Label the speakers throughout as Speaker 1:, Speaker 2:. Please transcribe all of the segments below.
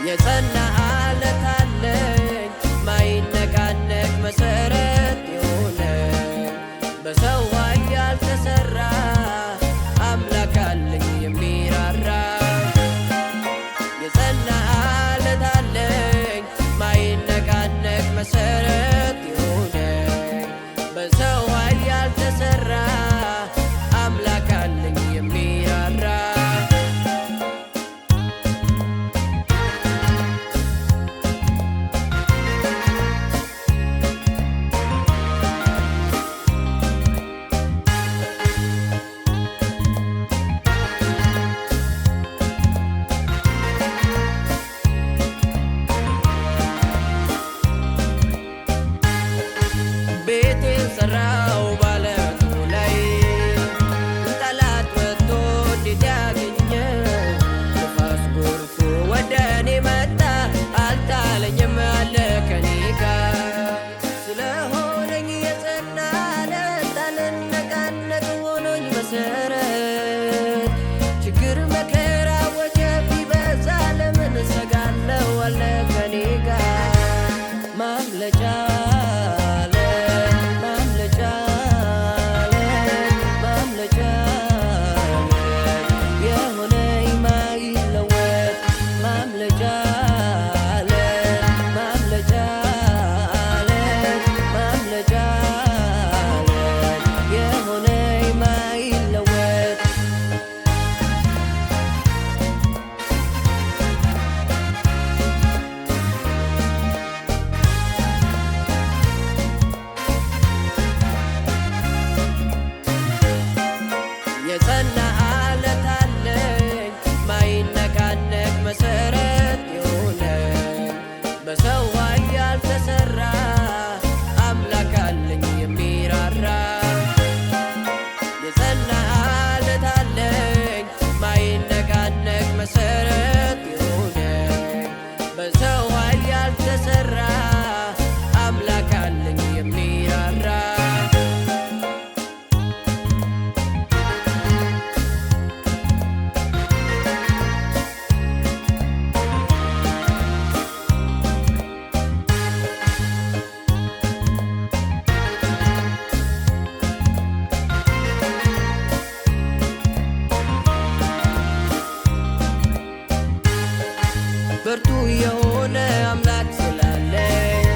Speaker 1: የጸና ዓለት አለኝ ማይነቃነቅ መሰረት የሆነ በሰው ኃይል ያልተሰራ አምላክ አለኝ የሚራራ የጸና ዓለት አለኝ ማይነቃነቅ መሰረት የሆነ በሰው ኃይል ያልተሰራ አምላክ አለኝ የሚራራ ቤቴን ሰራው ባለቱ ላይ ጠላት ወጥቶ እንዴት ያገኘ ንፋስ ጎርፎ ወደ እኔ መጣ አልጣለኝም አለ ከኔ ጋር ስለሆነኝ የጸና ዓለት አልነቃነቅ ሆኖኝ መሰረት ችግር መከራ ወጀብ ቢበዛ ለምን እሰጋለሁ አለ ከኔ ጋር ማምለጫ የጸና ዓለት አለኝ ማይነቃነቅ መሰረት የሆነ በሰው ኃይል ያልተሰራ አምላክ አለኝ የሚራራ የጸና ዓለት አለኝ ማይነቃነቅ መሰረት የሆነ በሰው ኃይል ያልተሰራ አምላክ አለኝ የሚራራ ብርቱ የሆነ አምላክ ስላለኝ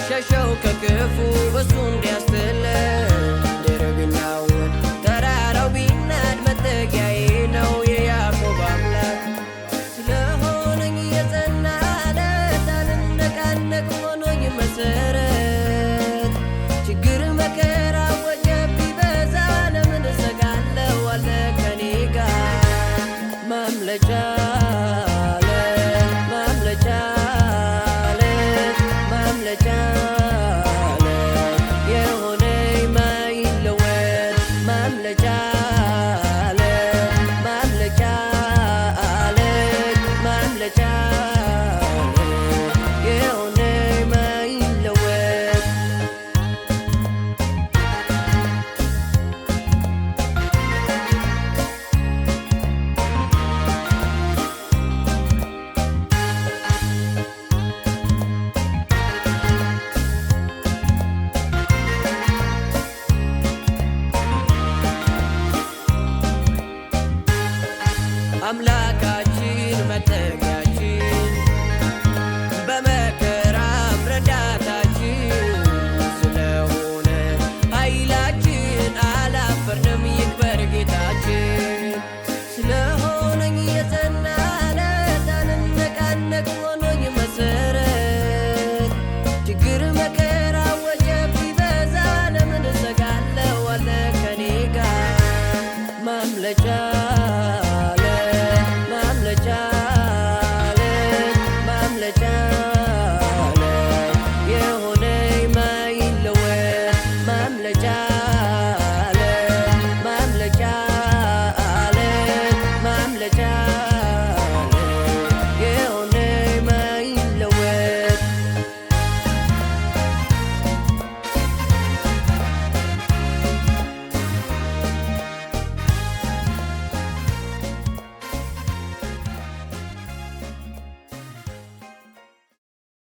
Speaker 1: ሸሸው ከክፉ እሱ እንዲያስጥለኝ ምድር ቢናወጥ ተራራው ቢናድ መጠጊያዬ ነው የያዕቆብ አምላክ ስለሆነኝ የጸና ዓለት አልነቃነቅ ሆኖኝ መሰረት ችግር መከራ ወጀብ ቢበዛ ለምን እሰጋለሁ አለ ከኔ ጋር ማምለጫ አምላካችን መጠጊያችን